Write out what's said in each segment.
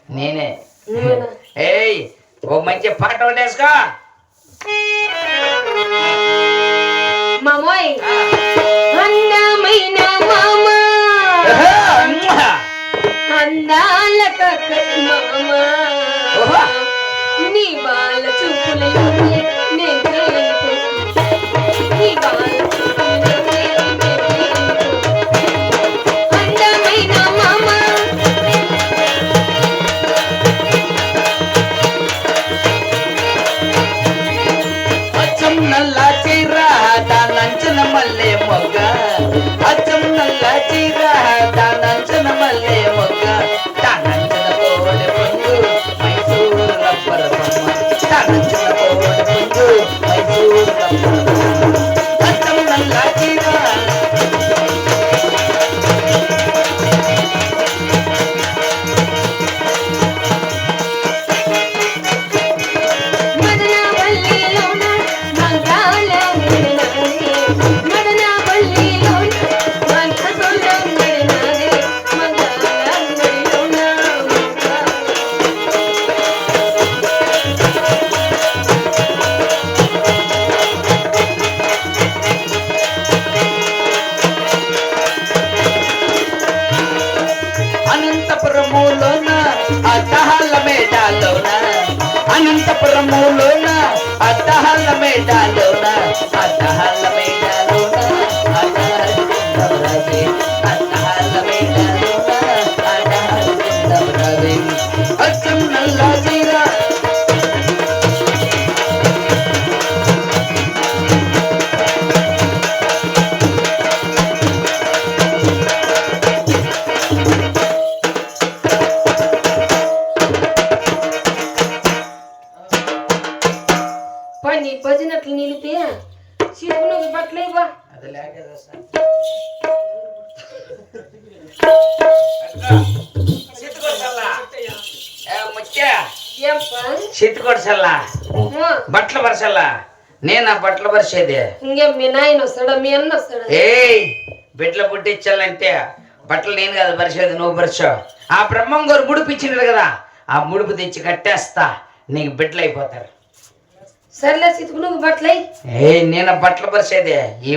నేనే. ఏయ్ ఓ మంచి పాట ఉండేసుకో మామోయ్. అందమైన మామ, అందాల మామ, నీ బాల చూపులే నీ బాల అందమైన మామ. అచ్చం నల్ల చీర దానంచన మల్లె మొగ్గ, అచ్చం నల్ల చీర దానంచన మల్లె మొగ్గ, దానంచన కోడి పుంజు మైసూరు రబ్బర బొమ్మ, దానంచన కోడి పుంజు మైసూరు రబ్బర బొమ్మ, అచ్చం నల్ల చీర. అనంతపురములోన అట్టహాల మేడాలోన, అనంతపురములోన అట్టహాల మేడాలోన, అట్టహాల మేడాలోన అట్టహాలే, అట్టహాల మేడాలోన అట్టహాలే. అచ్చం నల్ల చీర పని భజనట్లు నిలిపి చిరుకులకు బట్టలేవా. అది లేక చిత్తుకొడసల్లా బట్టలు పరసల్లా. నేను ఆ బట్టలు పరిచేది. ఇంకేం మీ నాయన వస్తాడా మీ అన్న వస్తాడా? ఏయ్ బిడ్డలు పుట్టించాలంటే బట్టలు నేను కదా పరిచేది, నువ్వు పరిచావు. ఆ బ్రహ్మం గారు ముడుపు ఇచ్చినారు కదా, ఆ ముడుపు తెచ్చి కట్టేస్తా, నీకు బిడ్డలు అయిపోతారు. సర్లే సితుకు నువ్వు బట్టలై. ఏ నేను బట్టలు పరిచేది. ఈ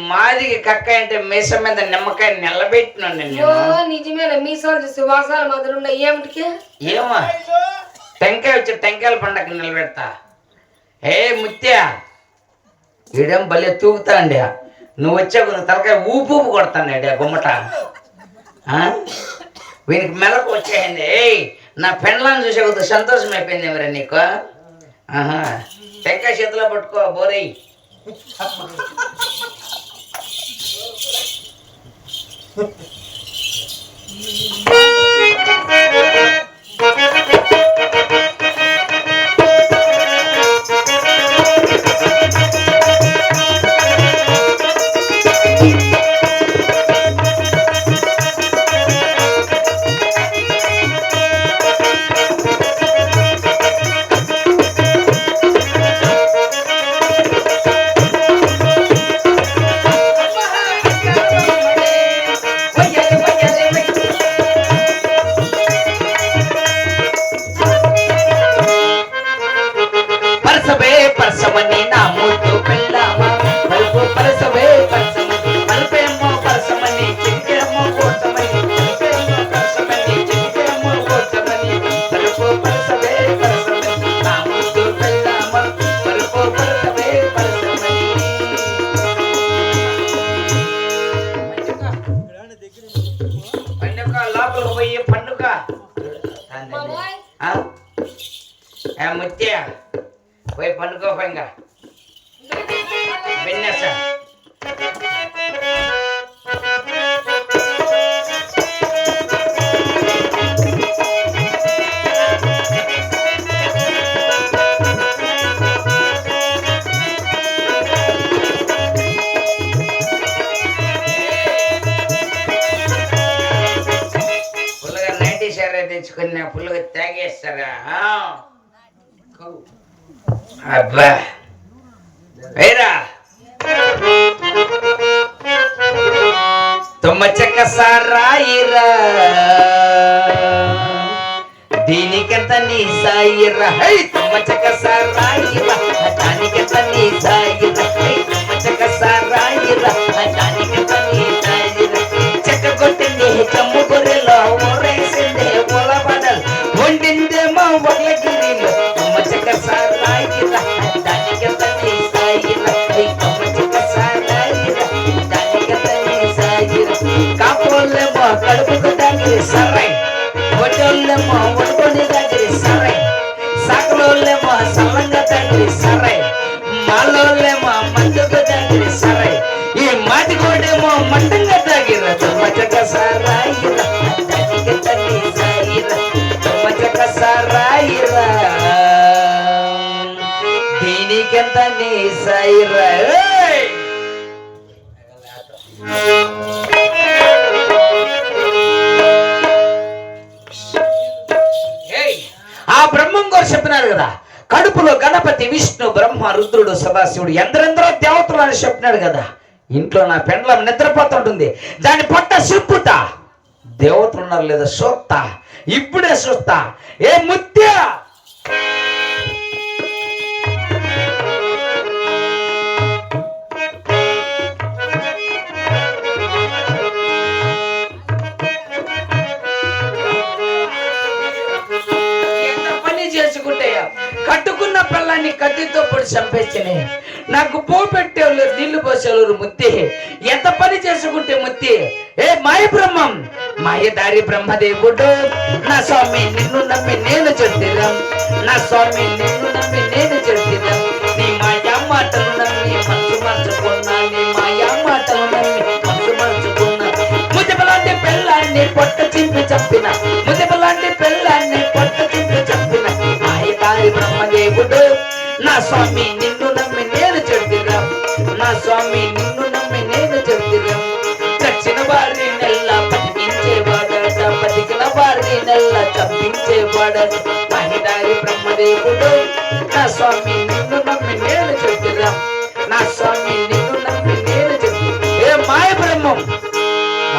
మాదికి కక్క అంటే మీసం మీద నిమ్మకాయ నిలబెట్టినాను నేను. నిజమేనా? మీసాలు చూసి వాసాలు మాదిరి ఉన్నాయి ఏమిటికి? ఏమో టెంకాయ వచ్చి టెంకాయల పండగ నిలబెడతా. ఏ ముత్యా ఈడేం భలే తూగుతా అండి, నువ్వు వచ్చే కొంత తలకాయ ఊపు కొడతాను గుమ్మట. వీనికి మెలకు వచ్చేయండి. ఏయ్ నా పెండ్లాన్ని చూసే కొద్ది సంతోషం అయిపోయింది ఎవరా నీకు? ఆహా టెంకాయ చేతిలో పట్టుకో బోరై. పరసమని నా ముద్దు పెళ్ళామా, పలుపు పరసవే పరసమని, పలుపేమో పరసమని, చిటికేమో కోసమని, పలుపేమో పరసమని, చిటికేమో కోసమని, పలుపు పరసవే పరసమని, నా ముద్దు పెళ్ళామా, పలుపు పరసవే పరసమని. పండుగ లోపలికి పోయి పండుగ ముత్య పోయి పండుగ పైగా విన్యాస. పుల్లగా 90 షేర్ తెచ్చుకున్న పుల్లగా తాగేస్తారా? అబ్బా వేరా తుమ్మ చెక్క సారాయిరా దీనికెంత నీ సాయిరా హై తుమ్మ చెక్క సారాయిరా దానికెంత నీ సాయిరా హై తుమ్మ చెక్క సారాయిరా దానికెంత నీ సాయిరా చెక్క కొట్టింది జమ్ము గొర్రెలో ఊరేసింది పొలబడల్ వండిందేమో వడ్లగిరిలో తుమ్మ చెక్క సారాయిరా దానికెంత నీ సాయిరా హై తుమ్మ చెక్క సారాయిరా దానికెంత నీ సాయిరా కాపోలేమో కడుపుకు దాగిరి సరై వడ్డోళ్ళేమో వడుకొని దగ్గరి సరై సాకులోళ్ళేమో సల్లంగా దగ్గరి సరై మాలోళ్ళేమో మందుకు దగ్గరి సరై ఈ మాటికోడేమో మండంగా దగ్గర తుమ్మచక సారాయిరా దానికి తల్లి సాయిరా తుమ్మచక సారాయిరా దీనికెంత నీ సాయిరా ఆ బ్రహ్మం గారు చెప్పినారు కదా కడుపులో గణపతి విష్ణు బ్రహ్మ రుద్రుడు సదాశివుడు ఎందరెందరో దేవతలు అని చెప్పినాడు కదా ఇంట్లో నా పెండ్లం నిద్రపోతుంటుంది దాని పొట్ట సిప్పుత దేవతలు ఉన్నారు లేదా చూస్తా ఇప్పుడే చూస్తా ఏ ముత్య కట్టుకున్న పిల్లాన్ని కత్తితో పొడి చంపేస్తేనే నాకు పో పెట్టేవాళ్ళు నీళ్లు పోసేవాళ్ళు ముత్తి ఎంత పని చేసుకుంటే ముత్తి ఏ మాయ బ్రహ్మం మాయదారి బ్రహ్మదేవుడు నా స్వామి నిన్ను నమ్మి నేను చెప్తాం నా స్వామి నిన్ను నమ్మి నేను చెప్తాం నీ మాయా మాటలు నమ్మి మనసు మార్చుకున్నా నీ మాయా మాటలు నమ్మి మనసు మార్చుకున్నా ముదిపలాంటి పిల్లాన్ని పొట్ట చింపి చంపిన ముదిపలాంటి పిల్లాన్ని పొట్ట చింపి చంపిన మాయదారి బ్రహ్మదేవుడు నా స్వామి నిన్ను నమ్మి నేను చెప్తాం నా స్వామి నిన్ను నమ్మి నేను చెప్తాం చచ్చిన వారిని నెల్ల బతికించేవాడట బతికిన వారిని నెల్ల చంపించేవాడట మాయదారి బ్రహ్మదేవుడు నా స్వామి నిన్ను నమ్మి నేను చెప్తాం నా స్వామి నిన్ను నమ్మి నేను చెప్తాం ఏ మాయ బ్రహ్మం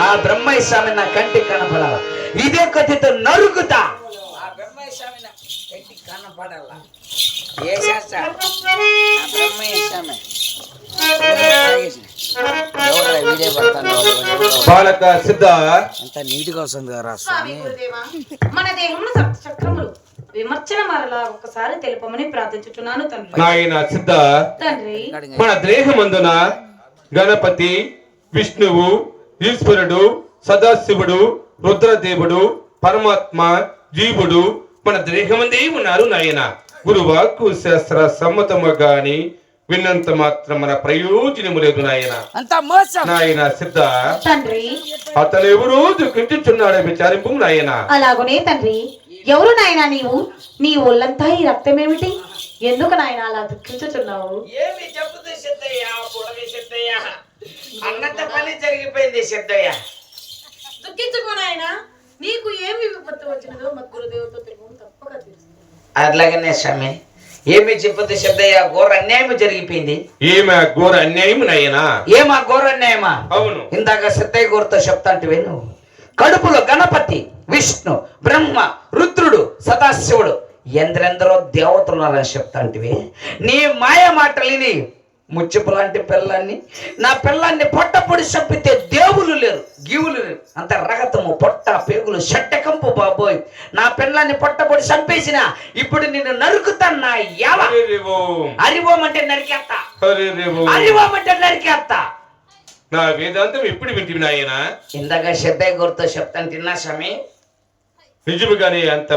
ఆ బ్రహ్మయ్య స్వామి నా కంటికి కనపడాల ఇదే కత్తితో నరుకుతా ఆ బ్రహ్మయ్య స్వామి నా కంటికి కనపడాల ఏ శాస్త్ర ఆ బ్రహ్మయ్య స్వామి బాలక సిద్ధ ఎంత నీట్గా వస్తుంది కదా స్వామి గురుదేవా మన దేహమును సప్త చక్రములు విమర్శన మరలా ఒక్కసారి తెలుపమని ప్రార్థించుచున్నాను తండ్రి నాయన సిద్ధ తండ్రి మన దేహమందున గణపతి విష్ణువు ఈశ్వరుడు సదాశివుడు రుద్రదేవుడు పరమాత్మ జీవుడు మన దేహమందే ఉన్నారు నాయన గురువాక్కు శాస్త్ర సమ్మతము గాని విన్నంత మాత్రం మన ప్రయోజనము లేదు నాయన నాయన సిద్ధ తండ్రి అతను ఎవరో దుఃఖించుచున్నాడు విచారింపు నాయన అలాగునే తండ్రి ఎవరు నాయనా నీవు నీ ఒళ్ళంతా ఈ రక్తమేమిటి ఎందుకు నాయన అలా దుఃఖించుచున్నావు ఏమి చెప్పుతూ సిద్ధయ్య పొడవి సిద్ధయ్య అన్నంత పని జరిగిపోయింది సిద్ధయ్య దుఃఖించుకో నాయన నీకు ఏమి విపత్తు వచ్చినదో మా గురుదేవుతో తెలుగు తప్పక తెలుసు అట్లాగనే స్వామి ఏమి చెప్పుతూ సిద్ధయ్య ఘోర అన్యాయం జరిగిపోయింది ఏమి ఘోర అన్యాయం నాయనా ఏమా ఘోర అన్యాయమా అవును ఇందాక సిద్ధయ్య ఘోరతో చెప్తాంటివే నువ్వు కడుపులో గణపతి విష్ణు బ్రహ్మ రుద్రుడు సదాశివుడు ఎందరెందరో దేవతలు ఉన్నారని చెప్తాంటివి నీ మాయ మాటలిని ముచ్చిపు లాంటి పిల్లాన్ని నా పిల్లాన్ని పొట్ట పొడి చంపితే దేవులు లేరు గీవులు లేరు అంత రగతము పొట్ట పేగులు షట్టకంపు బాబోయ్ నా పిల్లాన్ని పొట్ట పొడి చంపేసిన ఇప్పుడు నిన్ను నరుకుతాను నా యావ అరివోమంటే నరికేస్తా అరివోమంటే నరికేస్తా నా వేదాంతం ఎప్పుడు వింటివి నాయన ఇందాక సిద్ధయ్య గురితో చెప్తాను తిన్నా స్వామి నిజముగానే అంత